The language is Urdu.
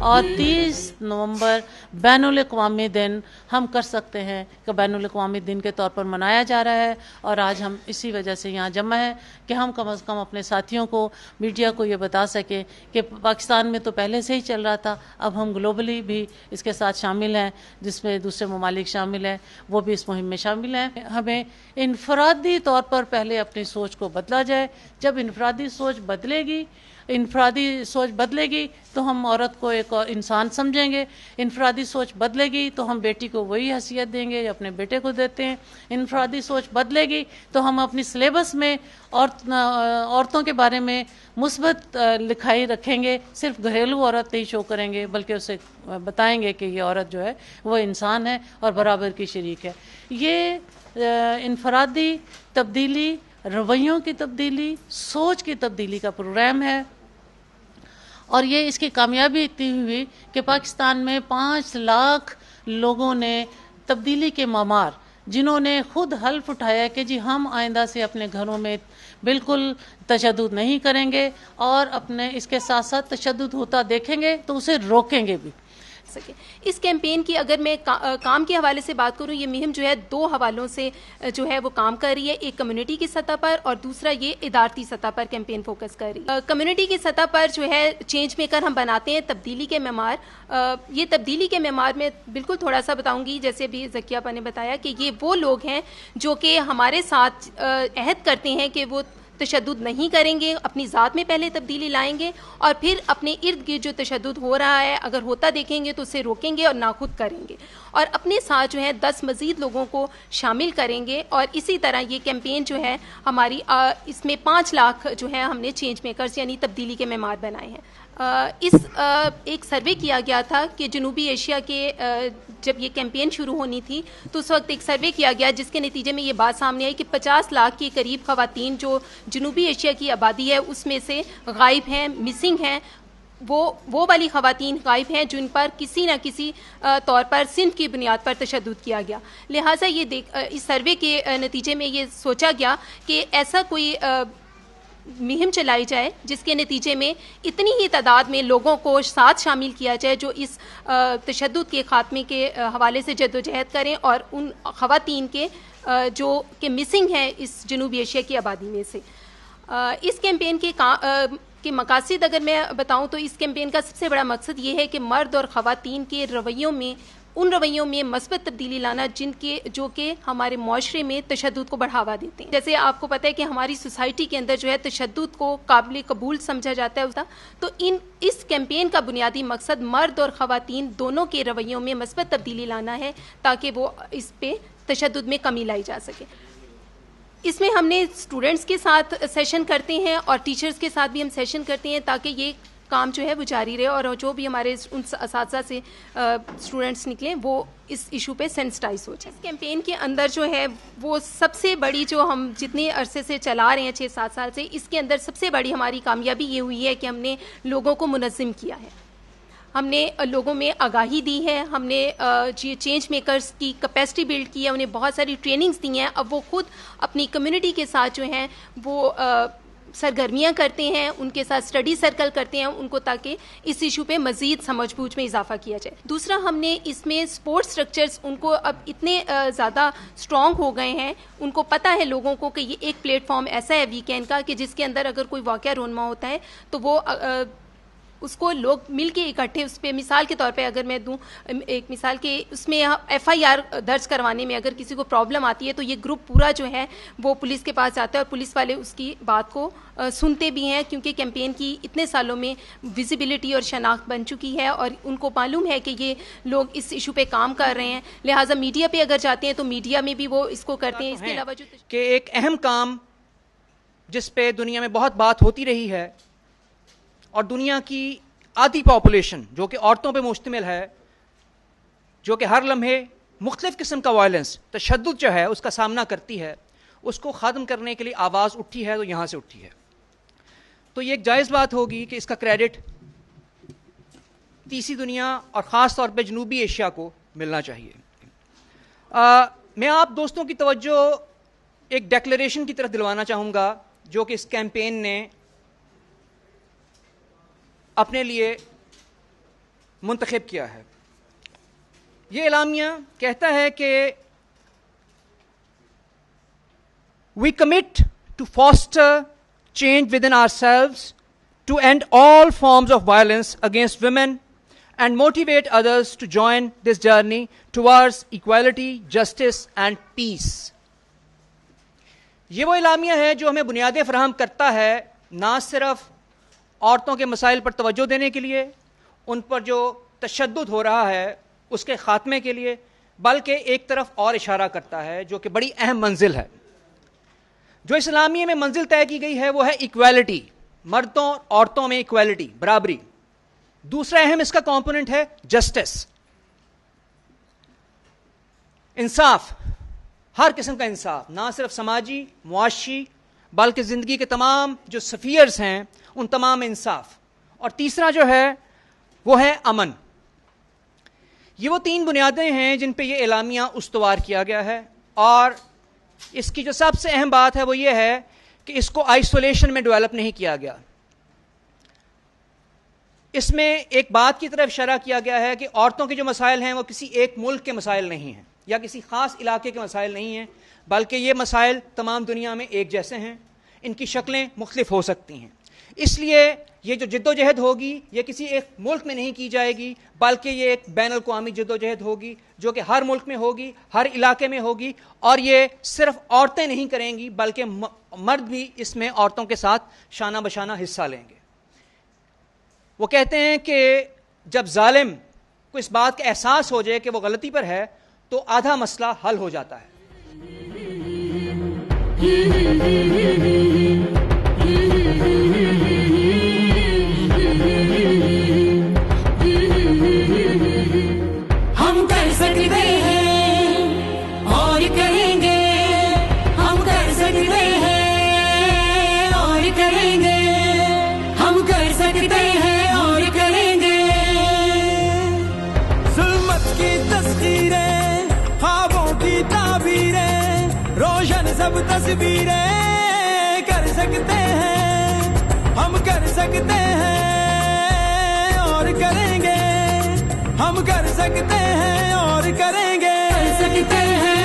اور 30 نومبر بین الاقوامی دن ہم کر سکتے ہیں کہ بین الاقوامی دن کے طور پر منایا جا رہا ہے، اور آج ہم اسی وجہ سے یہاں جمع ہیں کہ ہم کم از کم اپنے ساتھیوں کو، میڈیا کو یہ بتا سکیں کہ پاکستان میں تو پہلے سے ہی چل رہا تھا، اب ہم گلوبلی بھی اس کے ساتھ شامل ہیں، جس میں دوسرے ممالک شامل ہیں، وہ بھی اس مہم میں شامل ہیں۔ ہمیں انفرادی طور پر پہلے اپنی سوچ کو بدلا جائے، جب انفرادی سوچ بدلے گی تو ہم عورت کو ایک انسان سمجھیں گے، انفرادی سوچ بدلے گی تو ہم بیٹی کو وہی حیثیت دیں گے یا اپنے بیٹے کو دیتے ہیں، انفرادی سوچ بدلے گی تو ہم اپنی سلیبس میں عورتوں کے بارے میں مثبت لکھائی رکھیں گے، صرف گھریلو عورت نہیں شو کریں گے بلکہ اسے بتائیں گے کہ یہ عورت جو ہے وہ انسان ہے اور برابر کی شریک ہے۔ یہ انفرادی تبدیلی، رویوں کی تبدیلی، سوچ کی تبدیلی کا پروگرام ہے، اور یہ اس کی کامیابی اتنی ہوئی کہ پاکستان میں 5 لاکھ لوگوں نے تبدیلی کے معمار، جنہوں نے خود حلف اٹھایا کہ جی ہم آئندہ سے اپنے گھروں میں بالکل تشدد نہیں کریں گے، اور اپنے اس کے ساتھ ساتھ تشدد ہوتا دیکھیں گے تو اسے روکیں گے بھی۔ اس کیمپین کی اگر میں کام کے حوالے سے بات کروں، یہ مہم جو ہے 2 حوالوں سے جو ہے وہ کام کر رہی ہے، ایک کمیونٹی کی سطح پر اور دوسرا یہ ادارتی سطح پر کیمپین فوکس کر رہی ہے۔ کمیونٹی کی سطح پر جو ہے چینج میکر ہم بناتے ہیں تبدیلی کے معمار۔ یہ تبدیلی کے معمار میں بالکل تھوڑا سا بتاؤں گی، جیسے ابھی ذکیہ اپا نے بتایا کہ یہ وہ لوگ ہیں جو کہ ہمارے ساتھ عہد کرتے ہیں کہ وہ تشدد نہیں کریں گے، اپنی ذات میں پہلے تبدیلی لائیں گے اور پھر اپنے ارد گرد جو تشدد ہو رہا ہے اگر ہوتا دیکھیں گے تو اسے روکیں گے اور نہ خود کریں گے، اور اپنے ساتھ جو ہے 10 مزید لوگوں کو شامل کریں گے۔ اور اسی طرح یہ کیمپین جو ہے ہماری اس میں 5 لاکھ جو ہے ہم نے چینج میکرز یعنی تبدیلی کے معمار بنائے ہیں۔ ایک سروے کیا گیا تھا کہ جنوبی ایشیا کے جب یہ کیمپین شروع ہونی تھی تو اس وقت ایک سروے کیا گیا جس کے نتیجے میں یہ بات سامنے آئی کہ 50 لاکھ کے قریب خواتین جو جنوبی ایشیا کی آبادی ہے اس میں سے غائب ہیں، مسنگ ہیں، وہ والی خواتین غائب ہیں جن پر کسی نہ کسی طور پر صنف کی بنیاد پر تشدد کیا گیا۔ لہٰذا اس سروے کے نتیجے میں یہ سوچا گیا کہ ایسا کوئی مہم چلائی جائے جس کے نتیجے میں اتنی ہی تعداد میں لوگوں کو ساتھ شامل کیا جائے جو اس تشدد کے خاتمے کے حوالے سے جدوجہد کریں، اور ان خواتین کے جو کہ مسنگ ہیں اس جنوبی ایشیا کی آبادی میں سے۔ اس کیمپین کے مقاصد اگر میں بتاؤں تو اس کیمپین کا سب سے بڑا مقصد یہ ہے کہ مرد اور خواتین کے ان رویوں میں مثبت تبدیلی لانا جو کہ ہمارے معاشرے میں تشدد کو بڑھاوا دیتے ہیں۔ جیسے آپ کو پتہ ہے کہ ہماری سوسائٹی کے اندر جو ہے تشدد کو قابل قبول سمجھا جاتا ہے، تو اس کیمپین کا بنیادی مقصد مرد اور خواتین دونوں کے رویوں میں مثبت تبدیلی لانا ہے تاکہ وہ اس پہ تشدد میں کمی لائی جا سکے۔ اس میں ہم نے اسٹوڈنٹس کے ساتھ سیشن کرتے ہیں اور ٹیچرز کے ساتھ بھی ہم سیشن کرتے ہیں تاکہ یہ کام جو ہے وہ جاری رہے، اور جو بھی ہمارے ان اساتذہ سے اسٹوڈنٹس نکلیں وہ اس ایشو پہ سینسٹائز ہو جائے۔ اس کیمپین کے اندر جو ہے وہ سب سے بڑی جو ہم جتنے عرصے سے چلا رہے ہیں 6-7 سال سے، اس کے اندر سب سے بڑی ہماری کامیابی یہ ہوئی ہے کہ ہم نے لوگوں کو منظم کیا ہے، ہم نے لوگوں میں آگاہی دی ہے، ہم نے چینج میکرز کی کیپیسٹی بلڈ کی ہے، انہیں بہت ساری ٹریننگز دی ہیں، اب وہ خود اپنی کمیونٹی کے ساتھ جو ہیں وہ سرگرمیاں کرتے ہیں، ان کے ساتھ اسٹڈی سرکل کرتے ہیں ان کو، تاکہ اس ایشو پہ مزید سمجھ بوجھ میں اضافہ کیا جائے۔ دوسرا، ہم نے اس میں اسپورٹس اسٹرکچرز ان کو اب اتنے زیادہ اسٹرانگ ہو گئے ہیں، ان کو پتہ ہے لوگوں کو کہ یہ ایک پلیٹ فارم ایسا ہے ویکینڈ کا کہ جس کے اندر اگر کوئی واقعہ رونما ہوتا ہے تو وہ اس کو لوگ مل کے اکٹھے اس پہ، مثال کے طور پہ اگر میں دوں ایک مثال کہ اس میں FIR درج کروانے میں اگر کسی کو پرابلم آتی ہے تو یہ گروپ پورا جو ہے وہ پولیس کے پاس جاتا ہے، اور پولیس والے اس کی بات کو سنتے بھی ہیں، کیونکہ کیمپین کی اتنے سالوں میں ویزیبلٹی اور شناخت بن چکی ہے اور ان کو معلوم ہے کہ یہ لوگ اس ایشو پہ کام کر رہے ہیں، لہٰذا میڈیا پہ اگر جاتے ہیں تو میڈیا میں بھی وہ اس کو کرتے ہیں۔ اس کے علاوہ جو کہ ایک اہم کام جس پہ دنیا میں بہت بات ہوتی رہی ہے اور دنیا کی آدھی پاپولیشن جو کہ عورتوں پہ مشتمل ہے، جو کہ ہر لمحے مختلف قسم کا وائلنس، تشدد جو ہے اس کا سامنا کرتی ہے، اس کو ختم کرنے کے لیے آواز اٹھی ہے تو یہاں سے اٹھی ہے۔ تو یہ ایک جائز بات ہوگی کہ اس کا کریڈٹ تیسری دنیا اور خاص طور پہ جنوبی ایشیا کو ملنا چاہیے۔ میں آپ دوستوں کی توجہ ایک ڈیکلریشن کی طرف دلوانا چاہوں گا جو کہ اس کیمپین نے اپنے لیے منتخب کیا ہے. یہ اعلامیہ کہتا ہے کہ we commit to foster change within ourselves to end all forms of violence against women and motivate others to join this journey towards equality, justice and peace. یہ وہ اعلامیہ ہے جو ہمیں بنیادیں فراہم کرتا ہے نہ صرف عورتوں کے مسائل پر توجہ دینے کے لیے، ان پر جو تشدد ہو رہا ہے اس کے خاتمے کے لیے، بلکہ ایک طرف اور اشارہ کرتا ہے جو کہ بڑی اہم منزل ہے. جو اس اعلامیے میں منزل طے کی گئی ہے وہ ہے ایکویلٹی، مردوں اور عورتوں میں ایکویلٹی، برابری. دوسرا اہم اس کا کمپوننٹ ہے جسٹس، انصاف، ہر قسم کا انصاف، نہ صرف سماجی، معاشی، بلکہ زندگی کے تمام جو سفیئرز ہیں ان تمام انصاف. اور تیسرا جو ہے وہ ہے امن. یہ وہ تین بنیادیں ہیں جن پہ یہ اعلامیہ استوار کیا گیا ہے. اور اس کی جو سب سے اہم بات ہے وہ یہ ہے کہ اس کو آئسولیشن میں ڈیولپ نہیں کیا گیا. اس میں ایک بات کی طرف اشارہ کیا گیا ہے کہ عورتوں کے جو مسائل ہیں وہ کسی ایک ملک کے مسائل نہیں ہیں یا کسی خاص علاقے کے مسائل نہیں ہیں، بلکہ یہ مسائل تمام دنیا میں ایک جیسے ہیں. ان کی شکلیں مختلف ہو سکتی ہیں. اس لیے یہ جو جد و جہد ہوگی یہ کسی ایک ملک میں نہیں کی جائے گی، بلکہ یہ ایک بین الاقوامی جد و جہد ہوگی جو کہ ہر ملک میں ہوگی، ہر علاقے میں ہوگی. اور یہ صرف عورتیں نہیں کریں گی بلکہ مرد بھی اس میں عورتوں کے ساتھ شانہ بشانہ حصہ لیں گے. وہ کہتے ہیں کہ جب ظالم کو اس بات کا احساس ہو جائے کہ وہ غلطی پر ہے تو آدھا مسئلہ حل ہو جاتا ہے. ہم کر سکتے ہیں اور کریں گے، ہم کر سکتے ہیں اور کریں گے، ہم کر سکتے ہیں اور کریں گے. ظلمت کی تسخیریں، خوابوں کی تعبیریں، روشن سب تصویریں کر سکتے ہیں، ہم کر سکتے ہیں اور کریں گے، ہم کر سکتے ہیں اور کریں گے. کر سکتے ہیں